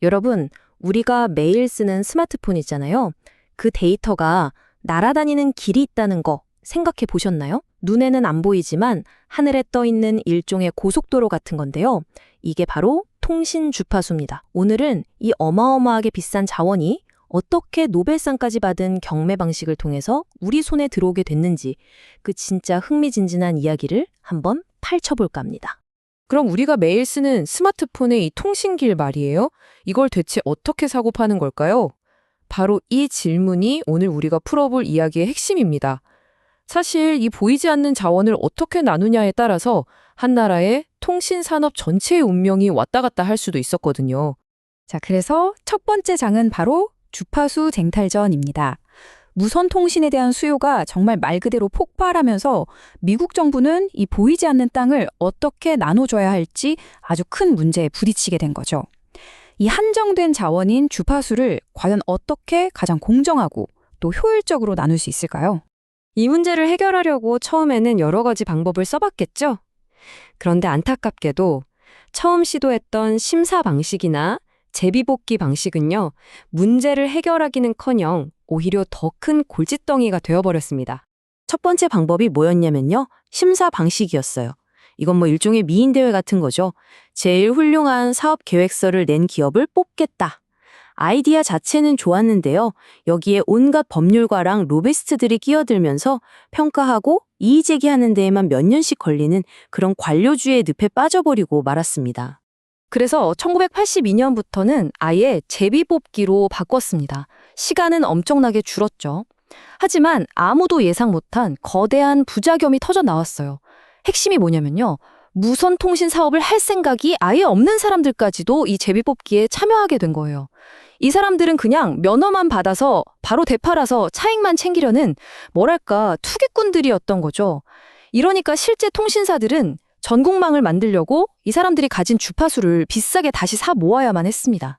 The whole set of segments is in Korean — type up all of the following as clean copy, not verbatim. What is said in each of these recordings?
여러분, 우리가 매일 쓰는 스마트폰 있잖아요. 그 데이터가 날아다니는 길이 있다는 거 생각해 보셨나요? 눈에는 안 보이지만 하늘에 떠 있는 일종의 고속도로 같은 건데요. 이게 바로 통신 주파수입니다. 오늘은 이 어마어마하게 비싼 자원이 어떻게 노벨상까지 받은 경매 방식을 통해서 우리 손에 들어오게 됐는지 그 진짜 흥미진진한 이야기를 한번 파헤쳐볼까 합니다. 그럼 우리가 매일 쓰는 스마트폰의 이 통신길 말이에요? 이걸 대체 어떻게 사고 파는 걸까요? 바로 이 질문이 오늘 우리가 풀어볼 이야기의 핵심입니다. 사실 이 보이지 않는 자원을 어떻게 나누냐에 따라서 한 나라의 통신 산업 전체의 운명이 왔다 갔다 할 수도 있었거든요. 자, 그래서 첫 번째 장은 바로 주파수 쟁탈전입니다. 무선 통신에 대한 수요가 정말 말 그대로 폭발하면서 미국 정부는 이 보이지 않는 땅을 어떻게 나눠줘야 할지 아주 큰 문제에 부딪히게 된 거죠. 이 한정된 자원인 주파수를 과연 어떻게 가장 공정하고 또 효율적으로 나눌 수 있을까요? 이 문제를 해결하려고 처음에는 여러 가지 방법을 써봤겠죠? 그런데 안타깝게도 처음 시도했던 심사 방식이나 제비뽑기 방식은요, 문제를 해결하기는커녕 오히려 더 큰 골칫덩이가 되어버렸습니다. 첫 번째 방법이 뭐였냐면요, 심사 방식이었어요. 이건 일종의 미인대회 같은 거죠. 제일 훌륭한 사업 계획서를 낸 기업을 뽑겠다. 아이디어 자체는 좋았는데요. 여기에 온갖 법률가랑 로비스트들이 끼어들면서 평가하고 이의 제기하는 데에만 몇 년씩 걸리는 그런 관료주의의 늪에 빠져버리고 말았습니다. 그래서 1982년부터는 아예 제비뽑기로 바꿨습니다. 시간은 엄청나게 줄었죠. 하지만 아무도 예상 못한 거대한 부작용이 터져 나왔어요. 핵심이 뭐냐면요, 무선 통신 사업을 할 생각이 아예 없는 사람들까지도 이 제비뽑기에 참여하게 된 거예요. 이 사람들은 그냥 면허만 받아서 바로 되팔아서 차익만 챙기려는 투기꾼들이었던 거죠. 이러니까 실제 통신사들은 전국망을 만들려고 이 사람들이 가진 주파수를 비싸게 다시 사 모아야만 했습니다.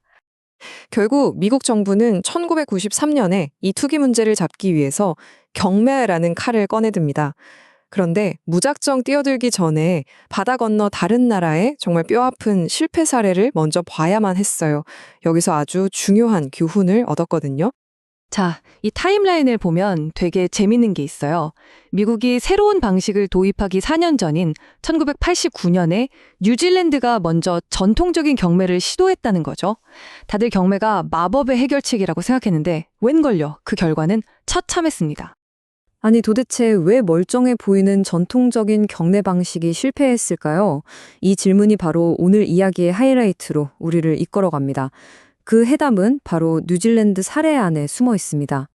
결국 미국 정부는 1993년에 이 투기 문제를 잡기 위해서 경매라는 칼을 꺼내듭니다. 그런데 무작정 뛰어들기 전에 바다 건너 다른 나라의 정말 뼈아픈 실패 사례를 먼저 봐야만 했어요. 여기서 아주 중요한 교훈을 얻었거든요. 자, 이 타임라인을 보면 되게 재밌는 게 있어요. 미국이 새로운 방식을 도입하기 4년 전인 1989년에 뉴질랜드가 먼저 전통적인 경매를 시도했다는 거죠. 다들 경매가 마법의 해결책이라고 생각했는데 웬걸요? 그 결과는 처참했습니다. 아니 도대체 왜 멀쩡해 보이는 전통적인 경매 방식이 실패했을까요? 이 질문이 바로 오늘 이야기의 하이라이트로 우리를 이끌어갑니다. 그 해답은 바로 뉴질랜드 사례 안에 숨어 있습니다.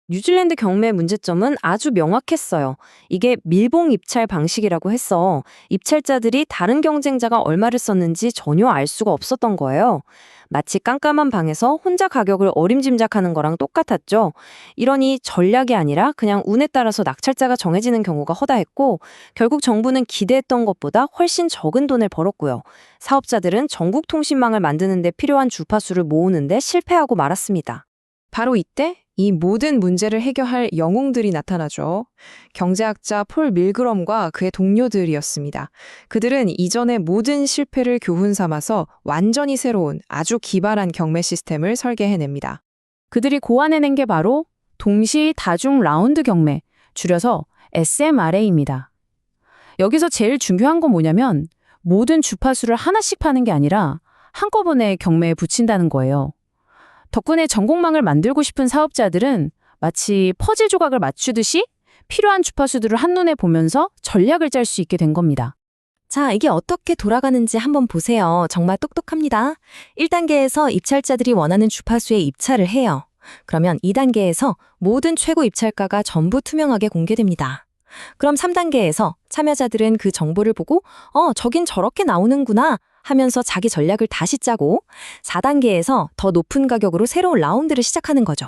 뉴질랜드 경매 문제점은 아주 명확했어요. 이게 밀봉 입찰 방식이라고 해서 입찰자들이 다른 경쟁자가 얼마를 썼는지 전혀 알 수가 없었던 거예요. 마치 깜깜한 방에서 혼자 가격을 어림짐작하는 거랑 똑같았죠. 이러니 전략이 아니라 그냥 운에 따라서 낙찰자가 정해지는 경우가 허다했고, 결국 정부는 기대했던 것보다 훨씬 적은 돈을 벌었고요. 사업자들은 전국 통신망을 만드는 데 필요한 주파수를 모으는 데 실패하고 말았습니다. 바로 이때 이 모든 문제를 해결할 영웅들이 나타나죠. 경제학자 폴 밀그럼과 그의 동료들이었습니다. 그들은 이전의 모든 실패를 교훈 삼아서 완전히 새로운 아주 기발한 경매 시스템을 설계해냅니다. 그들이 고안해낸 게 바로 동시 다중 라운드 경매, 줄여서 SMRA입니다. 여기서 제일 중요한 건 뭐냐면 모든 주파수를 하나씩 파는 게 아니라 한꺼번에 경매에 붙인다는 거예요. 덕분에 전국망을 만들고 싶은 사업자들은 마치 퍼즐 조각을 맞추듯이 필요한 주파수들을 한눈에 보면서 전략을 짤 수 있게 된 겁니다. 자, 이게 어떻게 돌아가는지 한번 보세요. 정말 똑똑합니다. 1단계에서 입찰자들이 원하는 주파수에 입찰을 해요. 그러면 2단계에서 모든 최고 입찰가가 전부 투명하게 공개됩니다. 그럼 3단계에서 참여자들은 그 정보를 보고 저긴 저렇게 나오는구나 하면서 자기 전략을 다시 짜고 4단계에서 더 높은 가격으로 새로운 라운드를 시작하는 거죠.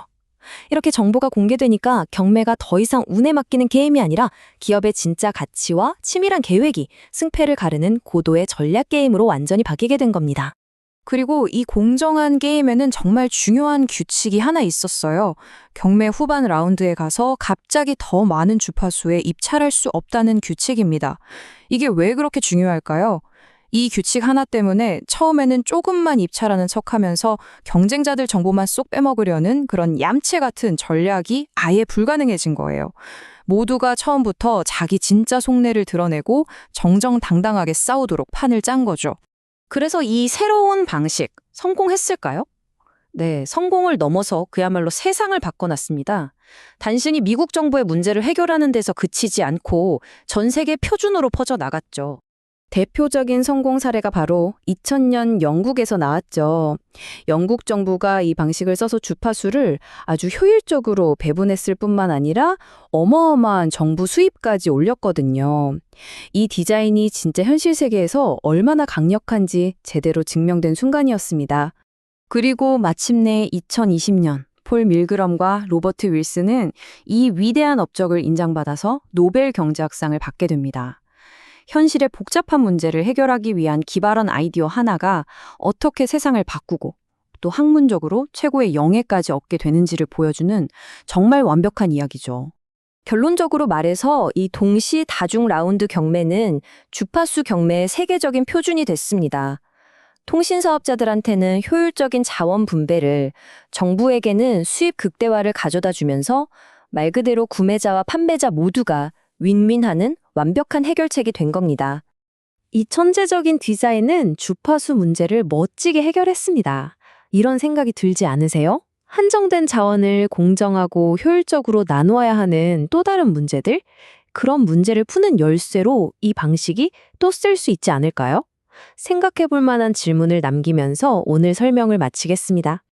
이렇게 정보가 공개되니까 경매가 더 이상 운에 맡기는 게임이 아니라 기업의 진짜 가치와 치밀한 계획이 승패를 가르는 고도의 전략 게임으로 완전히 바뀌게 된 겁니다. 그리고 이 공정한 게임에는 정말 중요한 규칙이 하나 있었어요. 경매 후반 라운드에 가서 갑자기 더 많은 주파수에 입찰할 수 없다는 규칙입니다. 이게 왜 그렇게 중요할까요? 이 규칙 하나 때문에 처음에는 조금만 입찰하는 척하면서 경쟁자들 정보만 쏙 빼먹으려는 그런 얌체 같은 전략이 아예 불가능해진 거예요. 모두가 처음부터 자기 진짜 속내를 드러내고 정정당당하게 싸우도록 판을 짠 거죠. 그래서 이 새로운 방식, 성공했을까요? 네, 성공을 넘어서 그야말로 세상을 바꿔놨습니다. 단순히 미국 정부의 문제를 해결하는 데서 그치지 않고 전 세계 표준으로 퍼져나갔죠. 대표적인 성공 사례가 바로 2000년 영국에서 나왔죠. 영국 정부가 이 방식을 써서 주파수를 아주 효율적으로 배분했을 뿐만 아니라 어마어마한 정부 수입까지 올렸거든요. 이 디자인이 진짜 현실 세계에서 얼마나 강력한지 제대로 증명된 순간이었습니다. 그리고 마침내 2020년 폴 밀그럼과 로버트 윌슨은 이 위대한 업적을 인정받아서 노벨 경제학상을 받게 됩니다. 현실의 복잡한 문제를 해결하기 위한 기발한 아이디어 하나가 어떻게 세상을 바꾸고 또 학문적으로 최고의 영예까지 얻게 되는지를 보여주는 정말 완벽한 이야기죠. 결론적으로 말해서 이 동시 다중 라운드 경매는 주파수 경매의 세계적인 표준이 됐습니다. 통신 사업자들한테는 효율적인 자원 분배를, 정부에게는 수입 극대화를 가져다 주면서 말 그대로 구매자와 판매자 모두가 윈윈하는 완벽한 해결책이 된 겁니다. 이 천재적인 디자인은 주파수 문제를 멋지게 해결했습니다. 이런 생각이 들지 않으세요? 한정된 자원을 공정하고 효율적으로 나누어야 하는 또 다른 문제들? 그런 문제를 푸는 열쇠로 이 방식이 또 쓸 수 있지 않을까요? 생각해 볼 만한 질문을 남기면서 오늘 설명을 마치겠습니다.